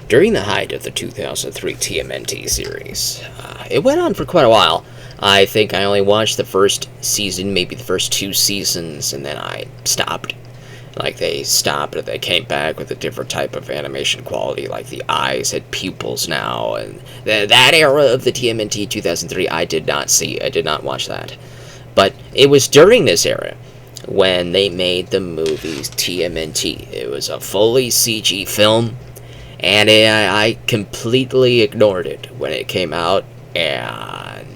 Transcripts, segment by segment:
During the height of the 2003 TMNT series, it went on for quite a while. I think I only watched the first season, maybe the first 2 seasons, and then I stopped. Like, they stopped, and they came back with a different type of animation quality, like the eyes had pupils now, and that era of the TMNT 2003, I did not see. I did not watch that. But it was during this era when they made the movies TMNT. It was a fully CG film, and I completely ignored it when it came out, and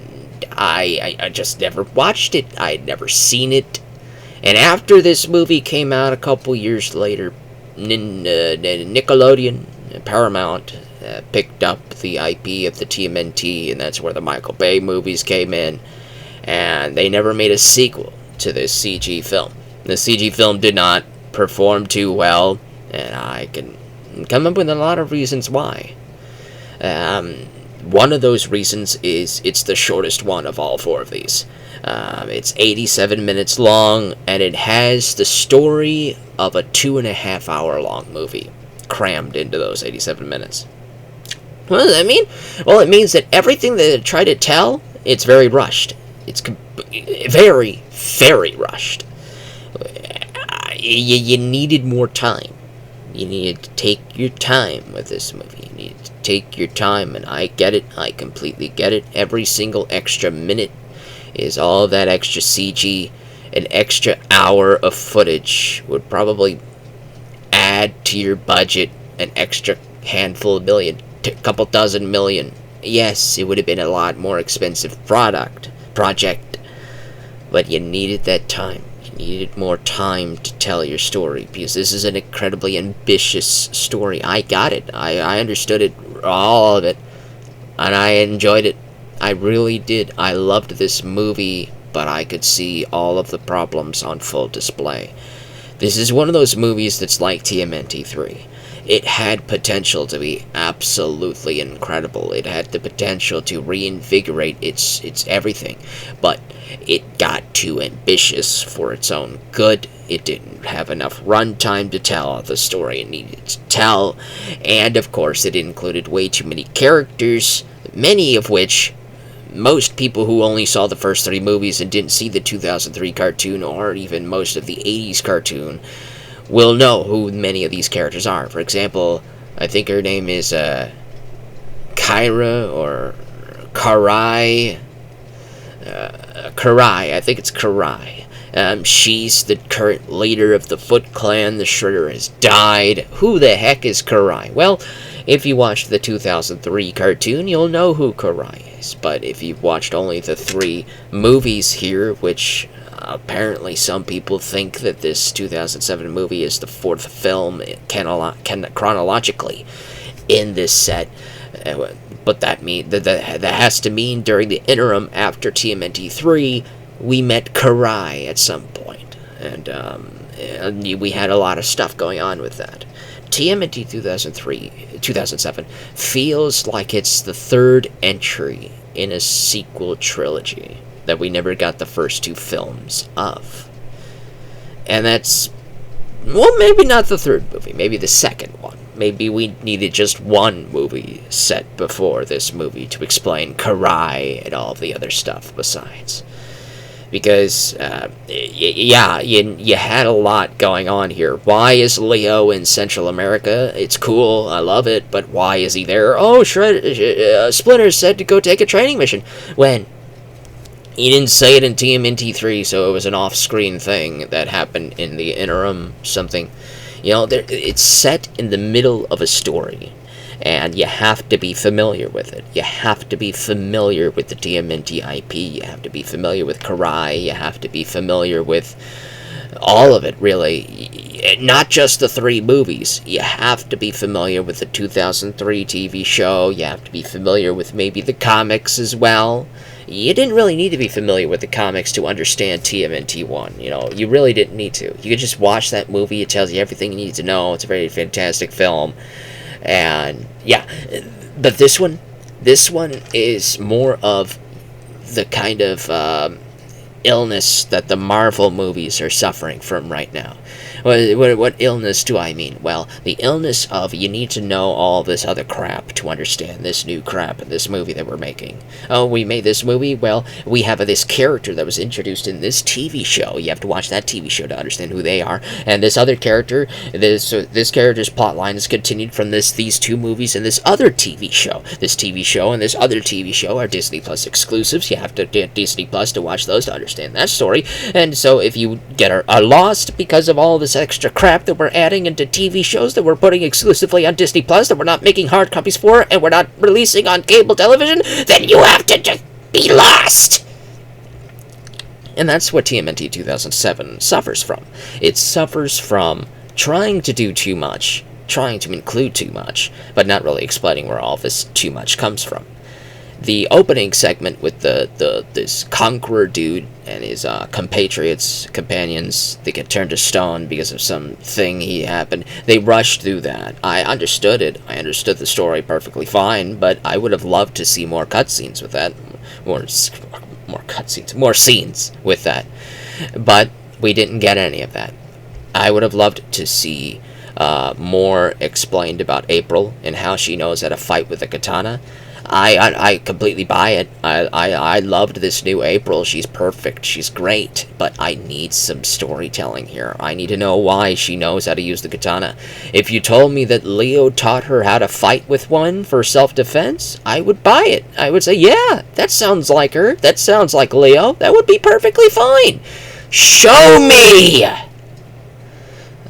I just never watched it. I had never seen it. And after this movie came out a couple years later, Nickelodeon, Paramount, picked up the IP of the TMNT, and that's where the Michael Bay movies came in. And they never made a sequel to this CG film. The CG film did not perform too well, and I can come up with a lot of reasons why. One of those reasons is it's the shortest one of all 4 of these. It's 87 minutes long, and it has the story of a 2.5-hour long movie crammed into those 87 minutes. What does that mean? Well, it means that everything that they try to tell, it's very rushed. It's very, very rushed. You needed more time. You needed to take your time with this movie. You needed to take your time, and I get it. I completely get it. Every single extra minute is all that extra CG. An extra hour of footage would probably add to your budget an extra handful of million, a couple dozen million. Yes, it would have been a lot more expensive project, but you needed that time. You needed more time to tell your story, because this is an incredibly ambitious story. I got it. I understood it, all of it, and I enjoyed it. I really did. I loved this movie, but I could see all of the problems on full display. This is one of those movies that's like TMNT 3. It had potential to be absolutely incredible. It had the potential to reinvigorate its everything, but it got too ambitious for its own good. It didn't have enough runtime to tell the story it needed to tell, and of course it included way too many characters, many of which most people who only saw the first 3 movies and didn't see the 2003 cartoon, or even most of the 80s cartoon, will know who many of these characters are. For example, I think her name is Kyra or Karai. Karai, I think it's Karai. She's the current leader of the Foot Clan. The Shredder has died. Who the heck is Karai? Well, if you watched the 2003 cartoon, you'll know who Karai is. But if you've watched only the 3 movies here, which apparently some people think that this 2007 movie is the 4th film chronologically in this set, but that has to mean during the interim after TMNT 3, we met Karai at some point, and we had a lot of stuff going on with that. TMNT 2007 feels like it's the 3rd entry in a sequel trilogy that we never got the first 2 films of. And that's, well, maybe not the 3rd movie, maybe the 2nd one. Maybe we needed just 1 movie set before this movie to explain Karai and all the other stuff besides. Because, you had a lot going on here. Why is Leo in Central America? It's cool, I love it, but why is he there? Oh, Splinter said to go take a training mission. When? He didn't say it in TMNT 3, so it was an off-screen thing that happened in the interim, something. You know, it's set in the middle of a story, and you have to be familiar with it. You have to be familiar with the TMNT IP. You have to be familiar with Karai. You have to be familiar with all of it, really. Not just the 3 movies. You have to be familiar with the 2003 TV show. You have to be familiar with maybe the comics as well. You didn't really need to be familiar with the comics to understand TMNT 1. You know, you really didn't need to. You could just watch that movie. It tells you everything you need to know. It's a very fantastic film. And, yeah. But this one is more of the kind of illness that the Marvel movies are suffering from right now. What illness do I mean? Well, the illness of you need to know all this other crap to understand this new crap in this movie that we're making. Oh, we made this movie? Well, we have this character that was introduced in this TV show. You have to watch that TV show to understand who they are. And this other character, this character's plotline is continued from these two movies and this other TV show. This TV show and this other TV show are Disney Plus exclusives. You have to get Disney Plus to watch those to understand that story. And so if you are lost because of all this extra crap that we're adding into TV shows that we're putting exclusively on Disney Plus that we're not making hard copies for and we're not releasing on cable television, then you have to just be lost. And that's what TMNT 2007 suffers from. It suffers from trying to do too much, trying to include too much, but not really explaining where all this too much comes from. The opening segment with this conqueror dude and his companions, they get turned to stone because of something he happened. They rushed through that. I understood it. I understood the story perfectly fine, but I would have loved to see more cutscenes with that. More cutscenes. More scenes with that. But we didn't get any of that. I would have loved to see more explained about April and how she knows how to fight with a katana. I completely buy it. I loved this new April. She's perfect. She's great. But I need some storytelling here. I need to know why she knows how to use the katana. If you told me that Leo taught her how to fight with one for self-defense, I would buy it. I would say, yeah, that sounds like her. That sounds like Leo. That would be perfectly fine. Show me!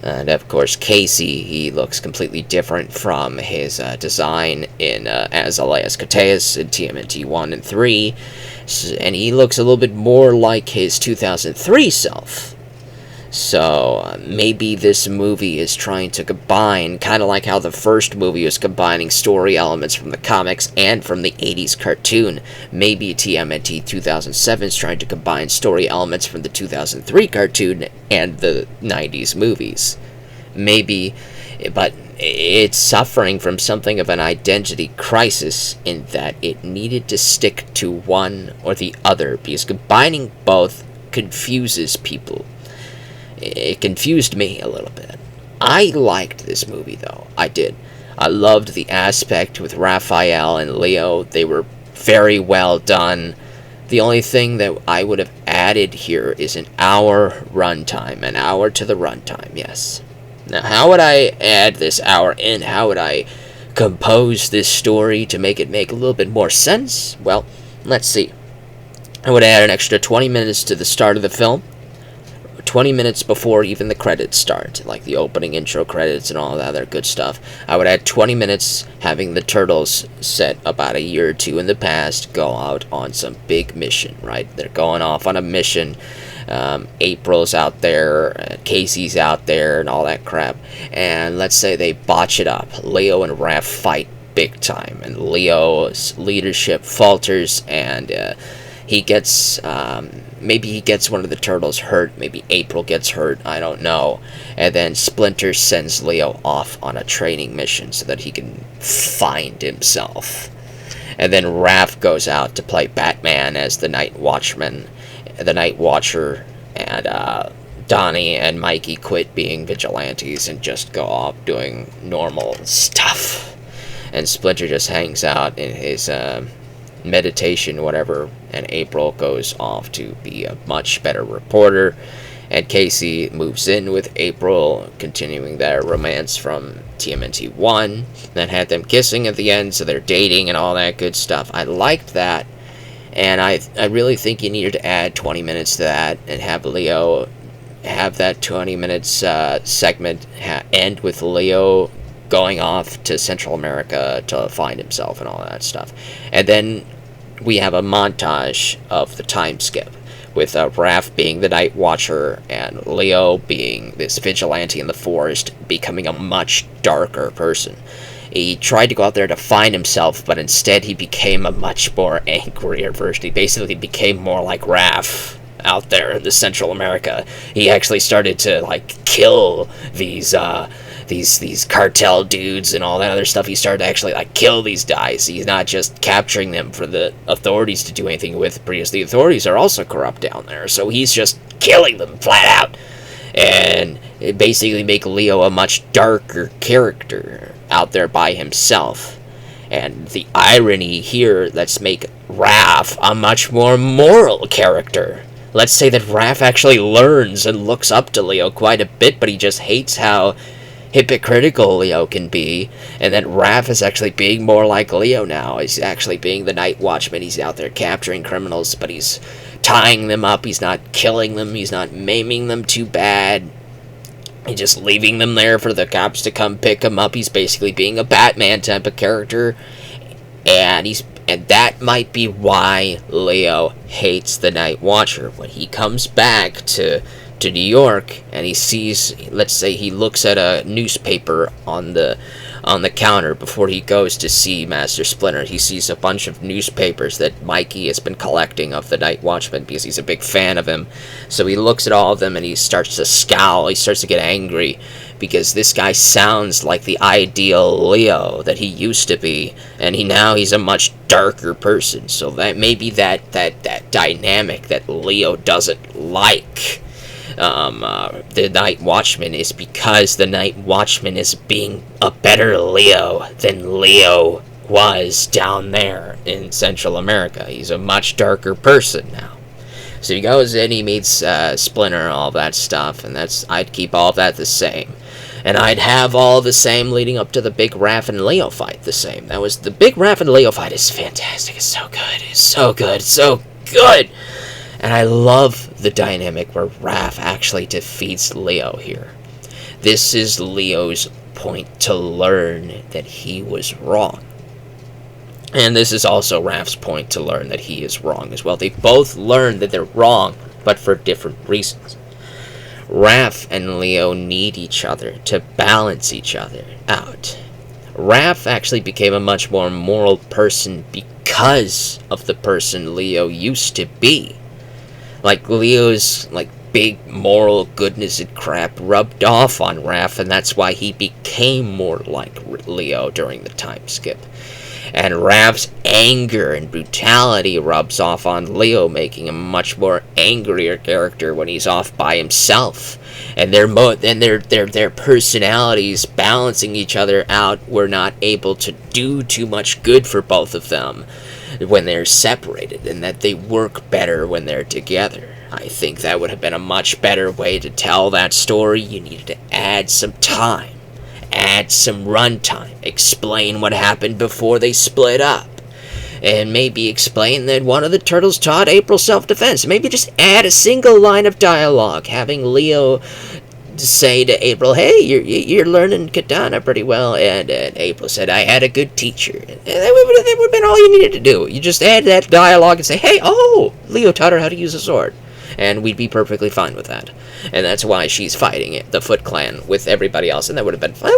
And of course, Casey, he looks completely different from his design in as Elias Koteas in TMNT 1 and 3. And he looks a little bit more like his 2003 self. So maybe this movie is trying to combine, kind of like how the first movie was combining story elements from the comics and from the 80s cartoon. Maybe TMNT 2007 is trying to combine story elements from the 2003 cartoon and the 90s movies. Maybe, but it's suffering from something of an identity crisis in that it needed to stick to one or the other, because combining both confuses people. It confused me a little bit. I liked this movie, though. I did. I loved the aspect with Raphael and Leo. They were very well done. The only thing that I would have added here is an hour runtime. An hour to the runtime, yes. Now, how would I add this hour in? How would I compose this story to make it make a little bit more sense? Well, let's see. I would add an extra 20 minutes to the start of the film. 20 minutes before even the credits start, like the opening intro credits and all that other good stuff. I would add 20 minutes having the Turtles set about a year or two in the past go out on some big mission, right? They're going off on a mission. April's out there, Casey's out there, and all that crap. And let's say they botch it up. Leo and Raph fight big time, and Leo's leadership falters, and he gets, maybe he gets one of the turtles hurt, maybe April gets hurt, I don't know. And then Splinter sends Leo off on a training mission so that he can find himself. And then Raph goes out to play Batman as the Night Watchman, the Night Watcher, and Donnie and Mikey quit being vigilantes and just go off doing normal stuff. And Splinter just hangs out in his meditation, whatever, and April goes off to be a much better reporter, and Casey moves in with April, continuing their romance from TMNT 1, that had them kissing at the end, so they're dating and all that good stuff. I liked that, and I really think you needed to add 20 minutes to that, and have Leo have that 20 minutes segment end with Leo going off to Central America to find himself and all that stuff. And then we have a montage of the time skip, with Raph being the Night Watcher and Leo being this vigilante in the forest, becoming a much darker person. He tried to go out there to find himself, but instead he became a much more angrier version. He basically became more like Raph out there in the Central America. He actually started to, like, kill these cartel dudes and all that other stuff. He started to actually, like, kill these guys. He's not just capturing them for the authorities to do anything with, because the authorities are also corrupt down there. So he's just killing them flat out. and basically make Leo a much darker character out there by himself. And the irony here, let's make Raph a much more moral character. Let's say that Raph actually learns and looks up to Leo quite a bit, but he just hates how hypocritical Leo can be, and that Raph is actually being more like Leo now. He's actually being the night watchman. He's out there capturing criminals, but he's tying them up. He's not killing them. He's not maiming them too bad. He's just leaving them there for the cops to come pick him up. He's basically being a Batman type of character, and that might be why Leo hates the Night Watcher. When he comes back to New York and he sees, let's say he looks at a newspaper on the counter before he goes to see Master Splinter. He sees a bunch of newspapers that Mikey has been collecting of the Night Watchman because he's a big fan of him. So he looks at all of them and he starts to scowl. He starts to get angry because this guy sounds like the ideal Leo that he used to be, and he's a much darker person. So that may be that dynamic that Leo doesn't like. The Night Watchman is because the Night Watchman is being a better Leo than Leo was down there in Central America. He's a much darker person now. So he goes in, he meets Splinter and all that stuff, and I'd keep all of that the same. And I'd have all the same leading up to the big Raph and Leo fight the same. The big Raph and Leo fight is fantastic. It's so good. It's so good. It's so good. And I love the dynamic where Raph actually defeats Leo here. This is Leo's point to learn that he was wrong. And this is also Raph's point to learn that he is wrong as well. They both learn that they're wrong, but for different reasons. Raph and Leo need each other to balance each other out. Raph actually became a much more moral person because of the person Leo used to be. Like, Leo's, big moral goodness and crap rubbed off on Raph, and that's why he became more like Leo during the time skip. And Raph's anger and brutality rubs off on Leo, making him a much more angrier character when he's off by himself. And their personalities balancing each other out were not able to do too much good for both of them when they're separated, and that they work better when they're together. I think that would have been a much better way to tell that story. You needed to add some time, add some runtime, explain what happened before they split up, and maybe explain that one of the turtles taught April self-defense. Maybe just add a single line of dialogue, having Leo say to April, "Hey, you're learning katana pretty well," and April said, "I had a good teacher." And that would have been all you needed to do. You just add that dialogue and say, "Hey, Leo taught her how to use a sword," and we'd be perfectly fine with that. And that's why she's fighting the Foot Clan with everybody else, and that would have been fine.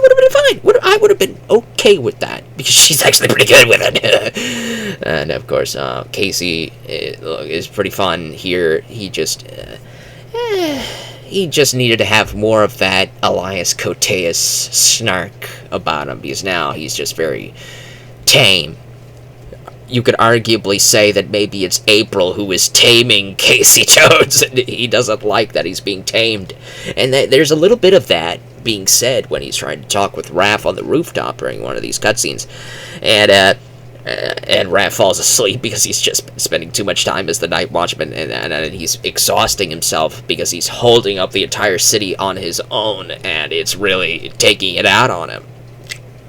I would have been okay with that because she's actually pretty good with it. And of course, Casey is pretty fun here. He just needed to have more of that Elias Koteas snark about him, because now he's just very tame. You could arguably say that maybe it's April who is taming Casey Jones, and he doesn't like that he's being tamed. And there's a little bit of that being said when he's trying to talk with Raph on the rooftop during one of these cutscenes. And Raph falls asleep because he's just spending too much time as the Night Watchman, and he's exhausting himself because he's holding up the entire city on his own, and it's really taking it out on him.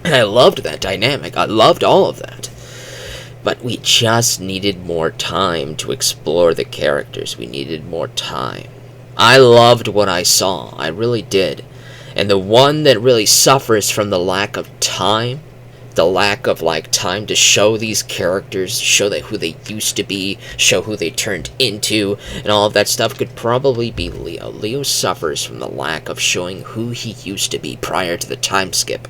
And I loved that dynamic. I loved all of that. But we just needed more time to explore the characters. We needed more time. I loved what I saw. I really did. And the one that really suffers from the lack of time, the lack of time to show these characters, show who they used to be, show who they turned into, and all of that stuff, could probably be Leo. Leo suffers from the lack of showing who he used to be prior to the time skip,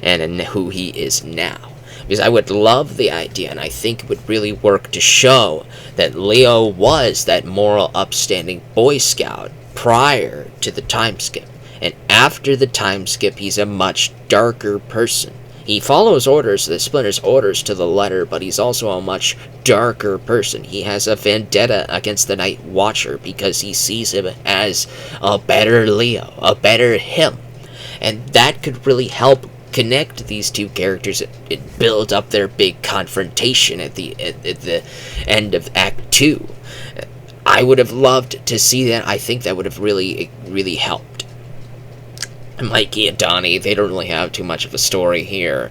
and who he is now. Because I would love the idea, and I think it would really work to show that Leo was that moral, upstanding Boy Scout prior to the time skip. And after the time skip, he's a much darker person. He follows orders, the Splinter's orders to the letter, but he's also a much darker person. He has a vendetta against the Night Watcher because he sees him as a better Leo, a better him. And that could really help connect these two characters and build up their big confrontation at the end of Act 2. I would have loved to see that. I think that would have really helped. Mikey and Donnie, they don't really have too much of a story here.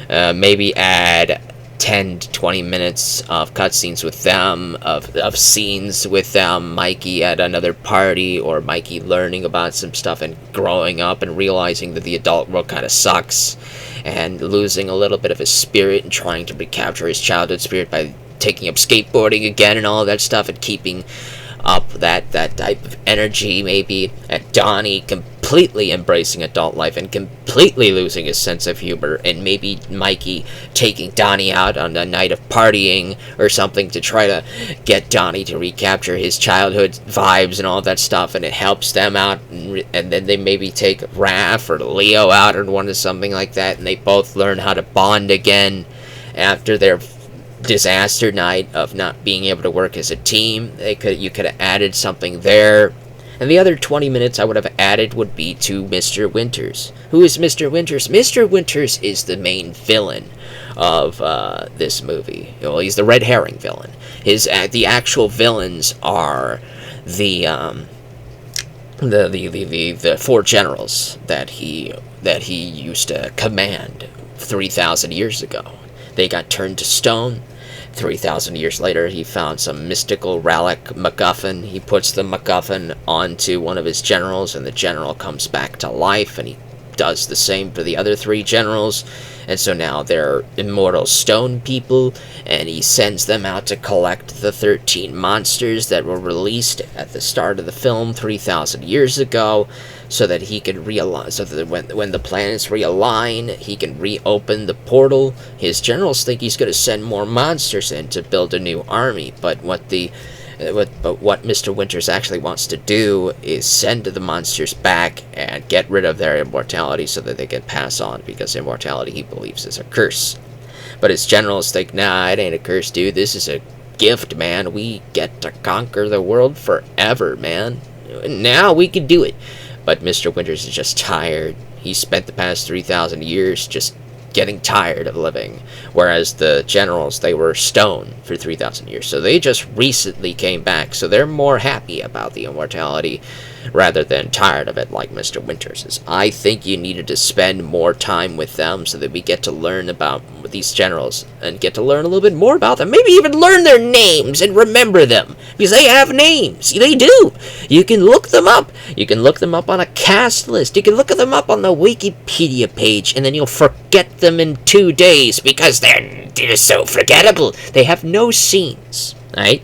Maybe add 10 to 20 minutes of cutscenes with them, of scenes with them, Mikey at another party, or Mikey learning about some stuff and growing up and realizing that the adult world kind of sucks, and losing a little bit of his spirit and trying to recapture his childhood spirit by taking up skateboarding again and all that stuff, and keeping up that type of energy, maybe, and Donnie completely embracing adult life and completely losing his sense of humor, and maybe Mikey taking Donnie out on a night of partying or something to try to get Donnie to recapture his childhood vibes and all that stuff, and it helps them out, and then they maybe take Raph or Leo out or one or something like that, and they both learn how to bond again after their disaster night of not being able to work as a team. You could have added something there. And the other 20 minutes I would have added would be to Mr. Winters. Who is Mr. Winters? Mr. Winters is the main villain of this movie. Well, he's the red herring villain. The actual villains are the 4 generals that he used to command 3,000 years ago. They got turned to stone. 3,000 years later, he found some mystical relic MacGuffin. He puts the MacGuffin onto one of his generals, and the general comes back to life, and he does the same for the other 3 generals. And so now they're immortal stone people, and he sends them out to collect the 13 monsters that were released at the start of the film 3,000 years ago, so that he can realize, so that when the planets realign, he can reopen the portal. His generals think he's going to send more monsters in to build a new army, but what Mr. Winters actually wants to do is send the monsters back and get rid of their immortality so that they can pass on, because immortality, he believes, is a curse. But his generals think, nah, it ain't a curse, dude. This is a gift, man. We get to conquer the world forever, man. Now we can do it. But Mr. Winters is just tired. He spent the past 3,000 years just getting tired of living, whereas the generals, they were stone for 3,000 years, so they just recently came back, so they're more happy about the immortality rather than tired of it like Mr. Winters is. I think you needed to spend more time with them so that we get to learn about these generals and get to learn a little bit more about them, maybe even learn their names and remember them, because they have names. They do. You can look them up. You can look them up on a cast list. You can look them up on the Wikipedia page, and then you'll forget them in 2 days because they're so forgettable. They have no scenes, right?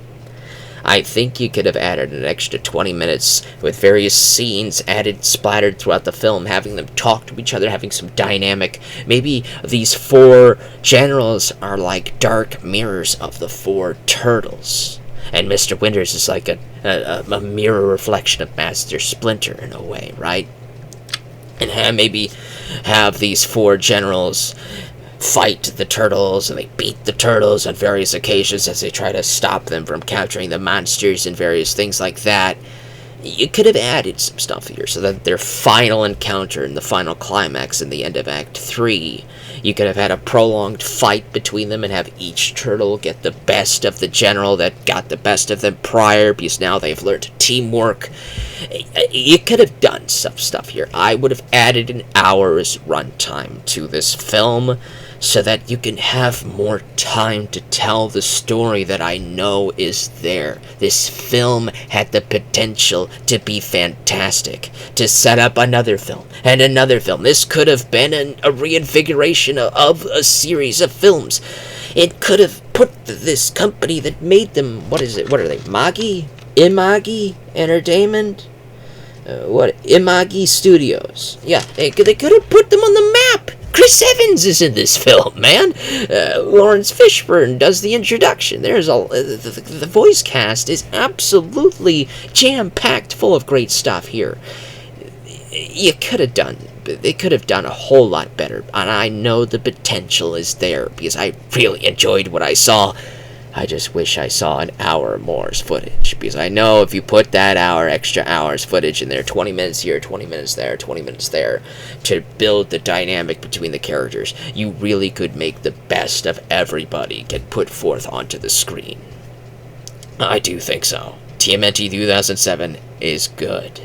I think you could have added an extra 20 minutes with various scenes added, splattered throughout the film, having them talk to each other, having some dynamic. Maybe these 4 generals are like dark mirrors of the 4 turtles, and Mr. Winters is like a mirror reflection of Master Splinter in a way, right? And maybe have these 4 generals fight the turtles, and they beat the turtles on various occasions as they try to stop them from capturing the monsters and various things like that. You could have added some stuff here so that their final encounter and the final climax in the end of Act 3, you could have had a prolonged fight between them and have each turtle get the best of the general that got the best of them prior, because now they've learned teamwork. You could have done some stuff here. I would have added an hour's runtime to this film so that you can have more time to tell the story that I know is there. This film had the potential to be fantastic, to set up another film and another film. This could have been a reinvigoration of a series of films. It could have put this company that made them, what is it? What are they? Imagi Entertainment? Imagi Studios. Yeah, they could have put them on the map. Chris Evans is in this film, man. Lawrence Fishburne does the introduction. There's the voice cast is absolutely jam-packed full of great stuff here. You could have done they could have done a whole lot better, and I know the potential is there because I really enjoyed what I saw. I just wish I saw an hour more footage, because I know if you put that extra hours footage in there, 20 minutes here, 20 minutes there, 20 minutes there, to build the dynamic between the characters, you really could make the best of everybody get put forth onto the screen. I do think so. TMNT 2007 is good.